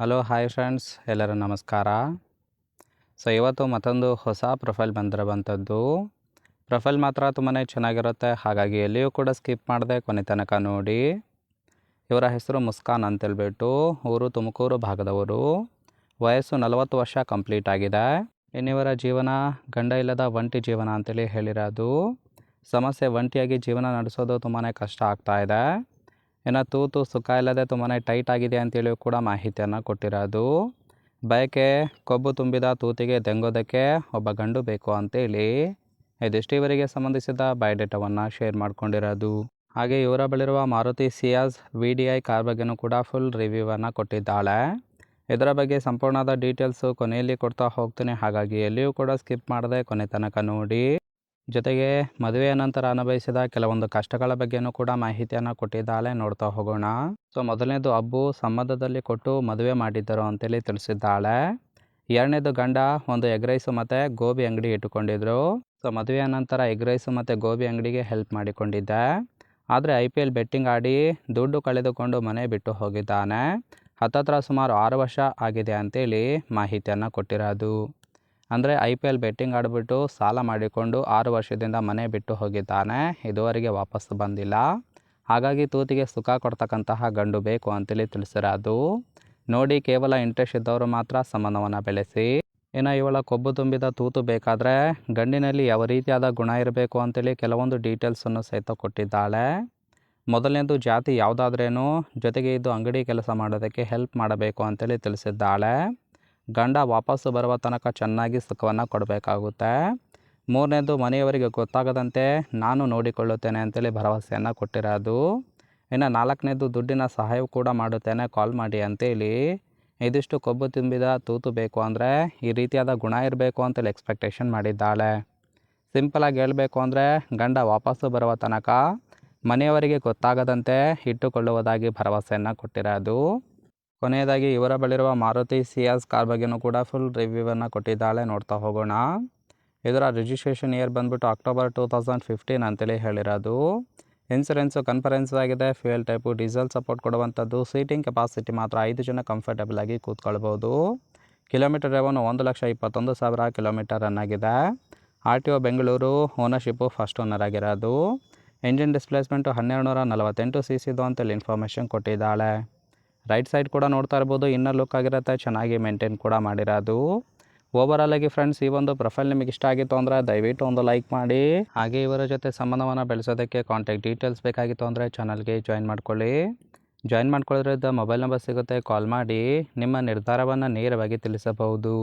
Hello hi friends, ಎಲ್ಲರೂ ನಮಸ್ಕಾರ. ಇವತ್ತು ಮತ್ತೊಂದು ಹೊಸ ಪ್ರೊಫೈಲ್ ಬಂದಿರುವಂಥದ್ದು. ಪ್ರೊಫೈಲ್ ಮಾತ್ರ ತುಂಬಾ ಚೆನ್ನಾಗಿರುತ್ತೆ, ಹಾಗಾಗಿ ಎಲ್ಲಿಯೂ ಕೂಡ ಸ್ಕಿಪ್ ಮಾಡದೆ ಕೊನೆ ತನಕ ನೋಡಿ. ಇವರ ಹೆಸರು ಮುಸ್ಕಾನ್ ಅಂತೇಳ್ಬಿಟ್ಟು, ಊರು ತುಮಕೂರು ಭಾಗದವರು. ವಯಸ್ಸು 40 ವರ್ಷ ಕಂಪ್ಲೀಟ್ ಆಗಿದೆ. ಇನ್ನಿವರ ಜೀವನ ಗಂಡ ಇಲ್ಲದ ಒಂಟಿ ಜೀವನ ಅಂತೇಳಿ ಹೇಳಿರೋದು. ಸಮಸ್ಯೆ ಒಂಟಿಯಾಗಿ ಜೀವನ ನಡೆಸೋದು ತುಂಬಾ ಕಷ್ಟ ಆಗ್ತಾ ಇದೆ. ಇನ್ನು ತೂತು ಸುಖ ಇಲ್ಲದೆ ತುಂಬಾ ಟೈಟ್ ಆಗಿದೆ ಅಂತೇಳಿ ಕೂಡ ಮಾಹಿತಿಯನ್ನು ಕೊಟ್ಟಿರೋದು. ಬಯಕೆ ಕೊಬ್ಬು ತುಂಬಿದ ತೂತಿಗೆ ದೆಂಗೋದಕ್ಕೆ ಒಬ್ಬ ಗಂಡು ಬೇಕು ಅಂತೇಳಿ ಇದಿಷ್ಟು ಇವರಿಗೆ ಸಂಬಂಧಿಸಿದ ಬಯೋಡೇಟಾವನ್ನು ಶೇರ್ ಮಾಡ್ಕೊಂಡಿರೋದು. ಹಾಗೆ ಇವರ ಬಳಿರುವ ಮಾರುತಿ ಸಿಯಾಜ್ VDI ಕಾರ್ ಬಗ್ಗೆನೂ ಕೂಡ ಫುಲ್ ರಿವ್ಯೂವನ್ನು ಕೊಟ್ಟಿದ್ದಾಳೆ. ಇದರ ಬಗ್ಗೆ ಸಂಪೂರ್ಣವಾದ ಡೀಟೇಲ್ಸು ಕೊನೆಯಲ್ಲಿ ಕೊಡ್ತಾ ಹೋಗ್ತೀನಿ, ಹಾಗಾಗಿ ಎಲ್ಲಿಯೂ ಕೂಡ ಸ್ಕಿಪ್ ಮಾಡದೆ ಕೊನೆ ತನಕ ನೋಡಿ. ಜೊತೆಗೆ ಮದುವೆಯ ನಂತರ ಅನುಭವಿಸಿದ ಕೆಲವೊಂದು ಕಷ್ಟಗಳ ಬಗ್ಗೆನೂ ಕೂಡ ಮಾಹಿತಿಯನ್ನು ಕೊಟ್ಟಿದ್ದಾಳೆ, ನೋಡ್ತಾ ಹೋಗೋಣ. ಮೊದಲನೇದು ಅಬ್ಬು ಸಂಬಂಧದಲ್ಲಿ ಕೊಟ್ಟು ಮದುವೆ ಮಾಡಿದ್ದರು ಅಂತೇಳಿ ತಿಳಿಸಿದ್ದಾಳೆ. ಎರಡನೇದು ಗಂಡ ಒಂದು ಎಗ್ ರೈಸು ಮತ್ತು ಗೋಬಿ ಅಂಗಡಿ ಇಟ್ಟುಕೊಂಡಿದ್ರು. ಮದುವೆಯ ನಂತರ ಎಗ್ ರೈಸು ಮತ್ತು ಗೋಬಿ ಅಂಗಡಿಗೆ ಹೆಲ್ಪ್ ಮಾಡಿಕೊಂಡಿದ್ದೆ. ಆದರೆ IPL ಬೆಟ್ಟಿಂಗ್ ಆಡಿ ದುಡ್ಡು ಕಳೆದುಕೊಂಡು ಮನೆ ಬಿಟ್ಟು ಹೋಗಿದ್ದಾನೆ. ಹತ್ತತ್ರ ಸುಮಾರು 6 ವರ್ಷ ಆಗಿದೆ ಅಂತೇಳಿ ಮಾಹಿತಿಯನ್ನು ಕೊಟ್ಟಿರೋದು. ಅಂದರೆ IPL ಬೆಟ್ಟಿಂಗ್ ಆಡಿಬಿಟ್ಟು ಸಾಲ ಮಾಡಿಕೊಂಡು 6 ವರ್ಷದಿಂದ ಮನೆ ಬಿಟ್ಟು ಹೋಗಿದ್ದಾನೆ. ಇದುವರೆಗೆ ವಾಪಸ್ಸು ಬಂದಿಲ್ಲ. ಹಾಗಾಗಿ ತೂತಿಗೆ ಸುಖ ಕೊಡ್ತಕ್ಕಂತಹ ಗಂಡು ಬೇಕು ಅಂತೇಳಿ ತಿಳಿಸಿರೋದು. ನೋಡಿ, ಕೇವಲ ಇಂಟ್ರೆಸ್ಟ್ ಇದ್ದವರು ಮಾತ್ರ ಸಂಬಂಧವನ್ನು ಬೆಳೆಸಿ. ಇನ್ನು ಇವಳ ಕೊಬ್ಬು ತುಂಬಿದ ತೂತು ಬೇಕಾದರೆ ಗಂಡಿನಲ್ಲಿ ಯಾವ ರೀತಿಯಾದ ಗುಣ ಇರಬೇಕು ಅಂತೇಳಿ ಕೆಲವೊಂದು ಡೀಟೇಲ್ಸನ್ನು ಸಹಿತ ಕೊಟ್ಟಿದ್ದಾಳೆ. ಮೊದಲನೇದು ಜಾತಿ ಯಾವುದಾದ್ರೇನು, ಜೊತೆಗೆ ಇದು ಅಂಗಡಿ ಕೆಲಸ ಮಾಡೋದಕ್ಕೆ ಹೆಲ್ಪ್ ಮಾಡಬೇಕು ಅಂತೇಳಿ ತಿಳಿಸಿದ್ದಾಳೆ. ಗಂಡ ವಾಪಸ್ಸು ಬರುವ ತನಕ ಚೆನ್ನಾಗಿ ಸುಖವನ್ನು ಕೊಡಬೇಕಾಗುತ್ತೆ. ಮೂರನೇದು ಮನೆಯವರಿಗೆ ಗೊತ್ತಾಗದಂತೆ ನಾನು ನೋಡಿಕೊಳ್ಳುತ್ತೇನೆ ಅಂತೇಳಿ ಭರವಸೆಯನ್ನು ಕೊಟ್ಟಿರೋದು. ಇನ್ನು ನಾಲ್ಕನೇದು ದುಡ್ಡಿನ ಸಹಾಯ ಕೂಡ ಮಾಡುತ್ತೇನೆ, ಕಾಲ್ ಮಾಡಿ ಅಂತೇಳಿ. ಇದಿಷ್ಟು ಕೊಬ್ಬು ತುಂಬಿದ ತೂತು ಬೇಕು ಅಂದರೆ ಈ ರೀತಿಯಾದ ಗುಣ ಇರಬೇಕು ಅಂತೇಳಿ ಎಕ್ಸ್ಪೆಕ್ಟೇಷನ್ ಮಾಡಿದ್ದಾಳೆ. ಸಿಂಪಲಾಗಿ ಹೇಳಬೇಕು ಅಂದರೆ ಗಂಡ ವಾಪಸ್ಸು ಬರುವ ತನಕ ಮನೆಯವರಿಗೆ ಗೊತ್ತಾಗದಂತೆ ಇಟ್ಟುಕೊಳ್ಳುವುದಾಗಿ ಭರವಸೆಯನ್ನು ಕೊಟ್ಟಿರೋದು. ಕೊನೆಯದಾಗಿ ಇವರ ಬಳಿರುವ ಮಾರುತಿ ಸಿಯಾಜ್ ಕಾರ್ ಬಗ್ಗೆನೂ ಕೂಡ ಫುಲ್ ರಿವ್ಯೂವನ್ನು ಕೊಟ್ಟಿದ್ದಾಳೆ, ನೋಡ್ತಾ ಹೋಗೋಣ. ಇದರ ರಿಜಿಸ್ಟ್ರೇಷನ್ ಇಯರ್ ಬಂದ್ಬಿಟ್ಟು ಅಕ್ಟೋಬರ್ 2015 ಅಂತೇಳಿ ಹೇಳಿರೋದು. ಇನ್ಸೂರೆನ್ಸು ಕನ್ಫರೆನ್ಸ್ ಆಗಿದೆ. ಫ್ಯೂಯಲ್ ಟೈಪು ಡೀಸೆಲ್ ಸಪೋರ್ಟ್ ಕೊಡುವಂಥದ್ದು. ಸೀಟಿಂಗ್ ಕೆಪಾಸಿಟಿ ಮಾತ್ರ 5 ಜನ ಕಂಫರ್ಟಬಲ್ ಆಗಿ ಕೂತ್ಕೊಳ್ಬೋದು. ಕಿಲೋಮೀಟರ್ ರೆವೆನ್ಯೂ 1,21,000 ಕಿಲೋಮೀಟರ್ ರನ್ ಆಗಿದೆ. RTO Bengaluru. Ownership first owner ಆಗಿರೋದು. ಇಂಜಿನ್ ಡಿಸ್ಪ್ಲೇಸ್ಮೆಂಟು 1248 cc ಅಂತೇಳಿ ಇನ್ಫಾರ್ಮೇಷನ್ ಕೊಟ್ಟಿದ್ದಾಳೆ. ರೈಟ್ ಸೈಡ್ ಕೂಡ ನೋಡ್ತಾ ಇರ್ಬೋದು, ಇನ್ನರ್ ಲುಕ್ ಆಗಿರುತ್ತೆ, ಚೆನ್ನಾಗಿ ಮೇಂಟೈನ್ ಕೂಡ ಮಾಡಿರೋದು. ಓವರಾಲ್ ಆಗಿ ಫ್ರೆಂಡ್ಸ್, ಈ ಒಂದು ಪ್ರೊಫೈಲ್ ನಿಮಗೆ ಇಷ್ಟ ಆಗಿತ್ತು ಅಂದರೆ ದಯವಿಟ್ಟು ಒಂದು ಲೈಕ್ ಮಾಡಿ. ಹಾಗೆ ಇವರ ಜೊತೆ ಸಂಬಂಧವನ್ನು ಬೆಳೆಸೋದಕ್ಕೆ ಕಾಂಟ್ಯಾಕ್ಟ್ ಡೀಟೇಲ್ಸ್ ಬೇಕಾಗಿತ್ತು ಅಂದರೆ ಚಾನಲ್ಗೆ ಜಾಯಿನ್ ಮಾಡ್ಕೊಳ್ಳಿ. ಜಾಯಿನ್ ಮಾಡ್ಕೊಳ್ಳೋದ್ರಿಂದ ಮೊಬೈಲ್ ನಂಬರ್ ಸಿಗುತ್ತೆ, ಕಾಲ್ ಮಾಡಿ ನಿಮ್ಮ ನಿರ್ಧಾರವನ್ನು ನೇರವಾಗಿ ತಿಳಿಸಬಹುದು.